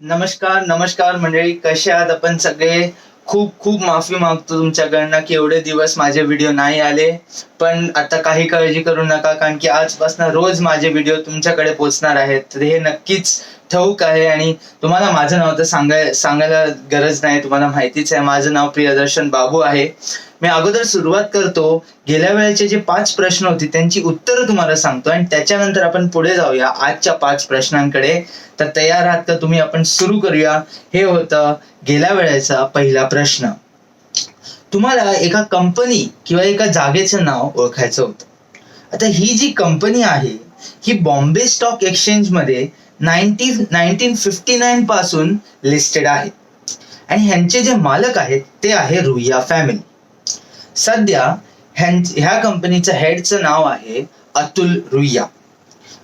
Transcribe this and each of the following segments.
नमस्कार नमस्कार मंडळी, कसे आहात आपण सगळे. खूप खूप माफी मागतो तुमच्याकडनं की एवढे दिवस माझे व्हिडिओ नाही आले. पण आता काही काळजी करू नका, कारण की आजपासून रोज माझे व्हिडिओ तुमच्याकडे पोहोचणार आहेत. तर हे नक्कीच ठाऊक आहे. आणि तुम्हाला माझं नाव तर सांगायला गरज नाही, तुम्हाला माहितीच आहे. माझं नाव प्रियदर्शन बाबू आहे. मी अगोदर सुरुवात करतो. गेल्या वेळेचे जे 5 प्रश्न होते त्यांची उत्तरं तुम्हाला सांगतो आणि त्याच्यानंतर आपण पुढे जाऊया आजच्या 5 प्रश्नांकडे. तर तयार आहात का तुम्ही? आपण सुरू करूया. हे होतं गेल्या वेळेचा पहिला प्रश्न. तुम्हाला एका कंपनी किंवा एका जागेचं नाव ओळखायचं होतं. आता ही जी कंपनी आहे ही बॉम्बे स्टॉक एक्सचेंज मध्ये 1959 पासून लिस्टेड आहे आणि ह्यांचे जे मालक आहेत ते आहे रुईया फॅमिली. सध्या ह्या कंपनीचं हेडचं नाव आहे अतुल रुईया.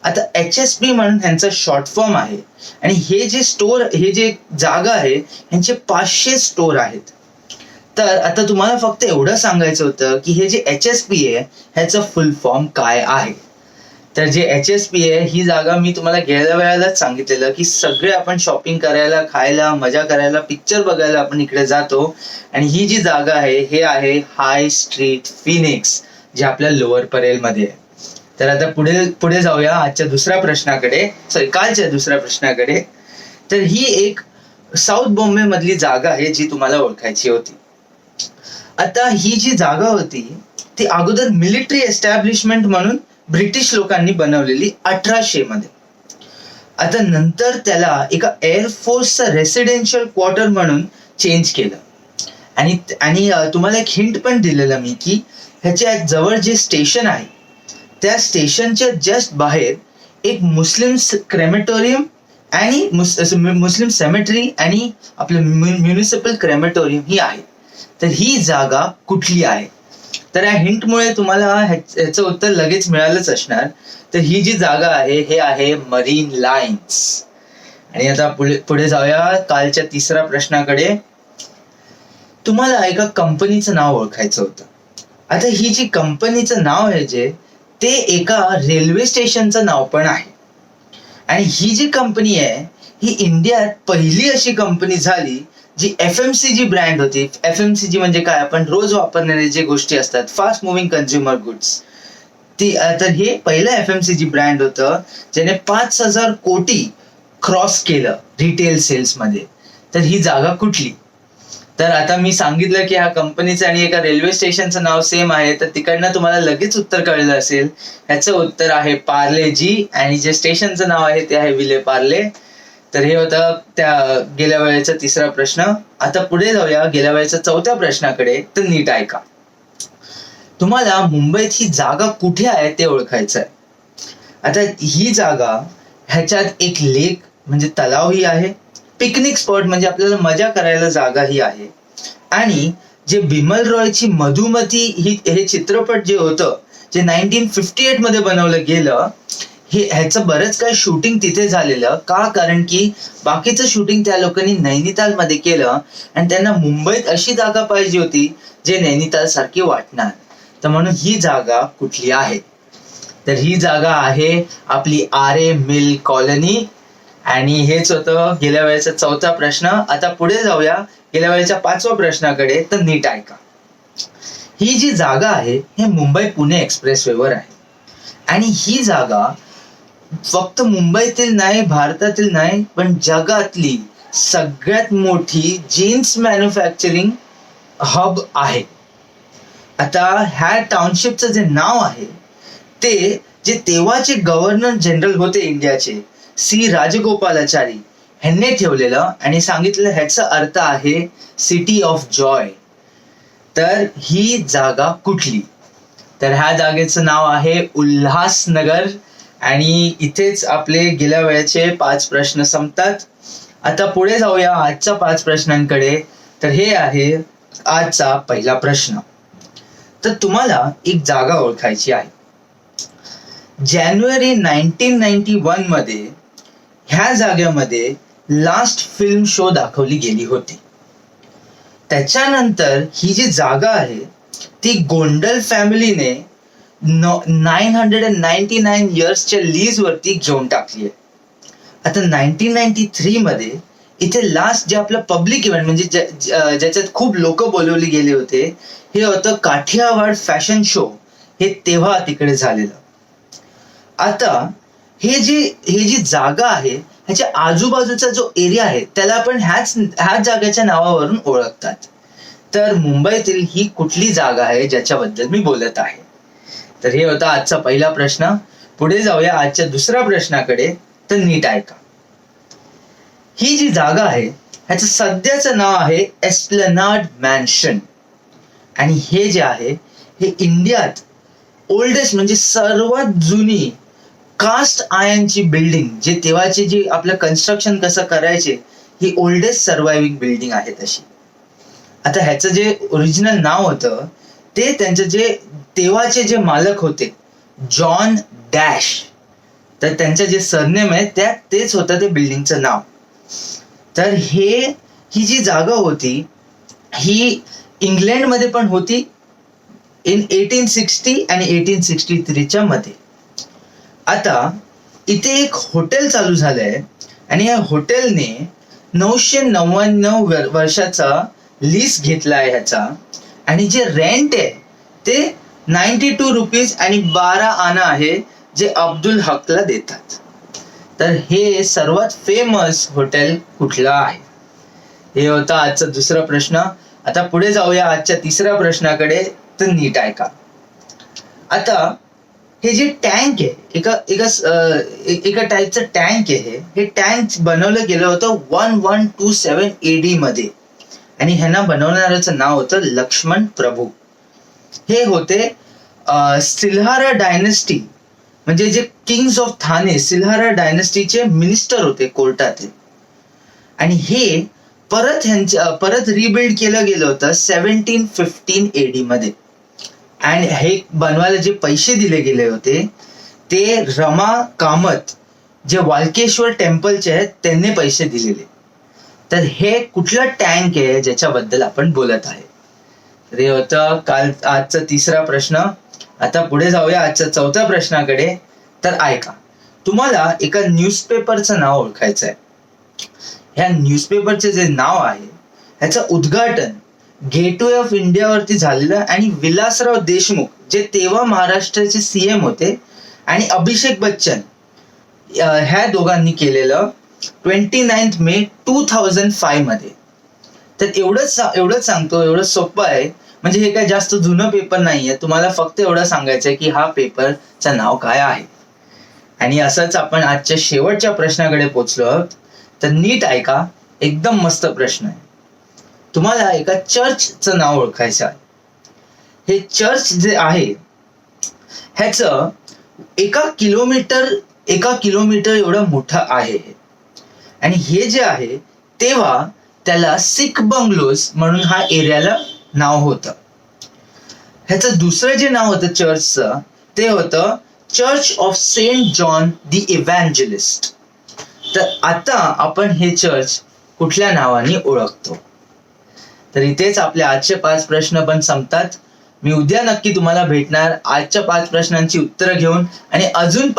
आता HSB म्हणून ह्यांचं शॉर्ट फॉर्म आहे. आणि हे जे जागा आहे ह्यांचे 500 स्टोर आहेत. तर आता तुम्हाला फक्त एवढं सांगायचं होतं की हे जे HSB आहे ह्याचं फुल फॉर्म काय आहे. तर जे HSB आहे ही जागा मी तुम्हाला गेल्या वेळेलाच सांगितलेलं की सगळे आपण शॉपिंग करायला, खायला, मजा करायला, पिक्चर बघायला आपण इकडे जातो. आणि ही जी जागा आहे हे आहे हाय स्ट्रीट फिनिक्स, जे आपल्या लोअर परेल मध्ये आहे. तर आता पुढे जाऊया आजच्या दुसऱ्या प्रश्नाकडे, कालच्या दुसऱ्या प्रश्नाकडे. तर ही एक साऊथ बॉम्बे मधली जागा आहे जी तुम्हाला ओळखायची होती. आता ही जी जागा होती ती अगोदर मिलिटरी एस्टॅब्लिशमेंट म्हणून ब्रिटिश लोकांनी बनवलेली 1800 मध्ये. आता नंतर त्याला एका एअरफोर्सचं रेसिडेन्शियल क्वार्टर म्हणून चेंज केलं. आणि तुम्हाला एक हिंट पण दिलेलं मी की ह्याच्या जवळ जे स्टेशन आहे त्या स्टेशनच्या जस्ट बाहेर एक मुस्लिम क्रेमेटोरियम आणि मुस्लिम सेमेटरी आणि आपलं म्युनिसिपल क्रेमेटोरियम ही आहे. तर ही जागा कुठली आहे? तर या हिंटमुळे तुम्हाला ह्याचं उत्तर लगेच मिळालंच असणार. तर ही जी जागा आहे हे आहे मरीन लाईन्स. आणि आता पुढे जाऊया कालच्या तिसऱ्या प्रश्नाकडे. तुम्हाला एका कंपनीचं नाव ओळखायचं होतं. आता ही जी कंपनीचं नाव आहे जे ते एका रेल्वे स्टेशनचं नाव पण आहे. आणि ही जी कंपनी आहे ही इंडियात पहिली अशी कंपनी झाली जी FMCG ब्रँड होती. FMCG म्हणजे काय? आपण रोज वापरणारे जे गोष्टी असतात, फास्ट मुव्हिंग कन्झ्युमर गुड्स. तर हे पहिलं FMCG ब्रँड होतं ज्याने 5000 कोटी क्रॉस केलं रिटेल सेल्स मध्ये. तर ही जागा कुठली? तर आता मी सांगितलं की ह्या कंपनीचं आणि एका रेल्वे स्टेशनचं नाव सेम आहे. तर तिकडनं तुम्हाला लगेच उत्तर कळलं असेल. ह्याचं उत्तर आहे पार्ले जी. आणि जे स्टेशनचं नाव आहे ते आहे विले पार्ले. तर हे होतं त्या गेल्या वेळेचा तिसरा प्रश्न. आता पुढे जाऊया गेल्या वेळेच्या चौथ्या प्रश्नाकडे. तर नीट ऐका. तुम्हाला मुंबईत ही जागा कुठे आहे ते ओळखायचं आहे. आता ही जागा ह्याच्यात एक लेक म्हणजे तलाव ही आहे, पिकनिक स्पॉट म्हणजे आपल्याला मजा करायला जागा ही आहे. आणि जे बिमल रॉयची मधुमती हे चित्रपट जे होतं जे 1958 मध्ये बनवलं गेलं, ह्याचं बरंच काही शूटिंग तिथे झालेलं. का? कारण की बाकीचं शूटिंग त्या लोकांनी नैनिताल मध्ये केलं आणि त्यांना मुंबईत अशी जागा पाहिजे होती जे नैनिताल सारखी वाटणार. तर म्हणून ही जागा कुठली आहे? तर ही जागा आहे आपली RA मिल कॉलनी. आणि हेच होतं गेल्या वेळेचा चौथा प्रश्न. आता पुढे जाऊया गेल्या वेळेच्या 5व्या प्रश्नाकडे. तर नीट ऐका. ही जी जागा आहे हे मुंबई पुणे एक्सप्रेसवेवर आहे. आणि ही जागा फक्त मुंबईतील नाही, भारतातील नाही, पण जगातली सगळ्यात मोठी जीन्स मॅन्युफॅक्चरिंग हब आहे. आता ह्या टाउनशिपचं जे नाव आहे ते जे तेव्हाचे गव्हर्नर जनरल होते इंडियाचे C राजगोपालाचारी ह्यांनी ठेवलेलं आणि सांगितलं ह्याचा अर्थ आहे सिटी ऑफ जॉय. तर ही जागा कुठली? तर ह्या जागेचं नाव आहे उल्हासनगर. आणि इथेच आपले गेल्या वेळेचे 5 प्रश्न संपतात. आता पुढे जाऊया आजच्या 5 प्रश्नांकडे. तर हे आहे आजचा पहिला प्रश्न. तर तुम्हाला एक जागा ओळखायची आहे. जानेवारी 1991 मध्ये ह्या जागेमध्ये लास्ट फिल्म शो दाखवली गेली होती. त्याच्यानंतर ही जी जागा आहे ती गोंडल फॅमिलीने 999 इयर्सच्या लीज वरती घेऊन टाकली आहे. आता 1993 मध्ये इथे लास्ट जे आपलं पब्लिक इव्हेंट म्हणजे ज्याच्यात खूप लोक बोलवली गेले होते हे होतं काठियावाड फॅशन शो. हे तेव्हा तिकडे झालेलं. आता ही जी जागा आहे ह्याच्या आजूबाजूचा जो एरिया आहे त्याला आपण ह्याच जागेच्या नावावरून ओळखतात. तर मुंबईतील ही कुठली जागा आहे ज्याच्याबद्दल मी बोलत आहे. तर हे होता आजचा पहिला प्रश्न. पुढे जाऊया आजच्या दुसऱ्या प्रश्नाकडे. तर नीट ऐका. ही जी जागा आहे ह्याचं सध्याचं नाव आहे एस्प्लनाड मॅन्शन. आणि हे जे आहे हे इंडियात ओल्डेस्ट म्हणजे सर्वात जुनी कास्ट आयर्नची बिल्डिंग, जे तेव्हाचे जे आपलं कन्स्ट्रक्शन कसं करायचे, ही ओल्डेस्ट सर्वायव्हिंग बिल्डिंग आहे तशी. आता ह्याचं जे ओरिजिनल नाव होतं ते त्यांचे जे तेव्हाचे जे मालक होते जॉन डॅश, तर त्यांचं जे सरनेम आहे त्यात तेच होतं ते बिल्डिंगचं नाव. तर ही जी जागा होती ही इंग्लंडमध्ये पण होती इन 1860 आणि 1863 मध्ये. आता इथे एक हॉटेल चालू झालंय आणि या हॉटेलने 999 वर्षाचा लीज घेतलाय ह्याचा. आणि जे रेंट आहे ते 92 रुपीज आणि 12 आना आहे जे अब्दुल हकला देतात. तर हे सर्वात फेमस हॉटेल कुठलं आहे? हे होता आजचा दुसरा प्रश्न. आता पुढे जाऊया आजच्या तिसऱ्या प्रश्नाकडे. तर नीट ऐका. आता हे जे टँक आहे एका टाईपचं टँक आहे. हे टँक बनवलं गेलं होतं 1127 AD मध्ये आणि ह्यांना बनवणाऱ्याचं नाव होतं लक्ष्मण प्रभू. हे होते सिल्हारा डायनेस्टी म्हणजे जे किंग्स ऑफ थाने सिल्हारा डायनेस्टीचे मिनिस्टर होते कोर्टात. आणि हे परत रिबिल्ड केलं गेलं होतं 1715 AD मध्ये. आणि हे बनवायला जे पैसे दिले गेले होते ते रमा कामत जे वाल्केश्वर टेम्पलचे आहेत त्यांनी पैसे दिलेले. तर हे कुठलं टँक आहे ज्याच्याबद्दल आपण बोलत आहे? तर हे होतं आजचा तिसरा प्रश्न. आता पुढे जाऊया आजच्या चौथ्या प्रश्नाकडे. तर ऐका. तुम्हाला एका न्यूजपेपरचं नाव ओळखायचं आहे. ह्या न्यूजपेपरचे जे नाव आहे ह्याचं उद्घाटन गेटवे ऑफ इंडिया वरती झालेलं आणि विलासराव देशमुख जे तेव्हा महाराष्ट्राचे CM होते आणि अभिषेक बच्चन ह्या दोघांनी केलेलं 29 मे 2005 मध्ये. तर एवढंच सांगतो, एवढं सोपं आहे म्हणजे हे काय जास्त जुनं पेपर नाहीये. तुम्हाला फक्त एवढं सांगायचंय की हा पेपरचं नाव काय आहे. आणि असंच आपण आजच्या शेवटच्या प्रश्नाकडे पोहोचलो आहोत. तर नीट ऐका. एकदम मस्त प्रश्न आहे. तुम्हाला एका चर्चचं नाव ओळखायचं आहे. हे चर्च जे आहे ह्याचं एका किलोमीटर एवढं मोठं आहे. आणि हे जे आहे तेव्हा त्याला सिख बंगलोज म्हणून हा एरियाला नाव होतं. ह्याचं दुसरं जे नाव होतं चर्चचं ते होतं church of Saint John the evangelist. तर आता आपण हे चर्च कुठल्या नावाने ओळखतो? तर इथेच आपले आजचे 5 प्रश्न पण संपतात. मी उद्या नक्की तुम्हाला भेटणार आजच्या 5 प्रश्नांची उत्तरं घेऊन आणि अजून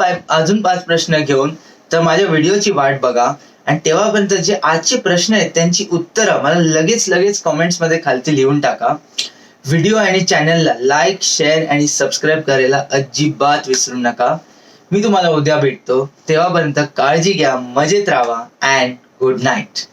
5 प्रश्न घेऊन. तर माझ्या व्हिडिओची वाट बघा आणि तेव्हापर्यंत जे आजचे प्रश्न आहेत त्यांची उत्तरं मला लगेच कमेंट्स मध्ये खालती लिहून टाका. व्हिडिओ आणि चॅनलला लाईक, शेअर आणि सबस्क्राईब करायला अजिबात विसरू नका. मी तुम्हाला उद्या भेटतो. तेव्हापर्यंत काळजी घ्या, मजेत राहा अँड गुड नाईट.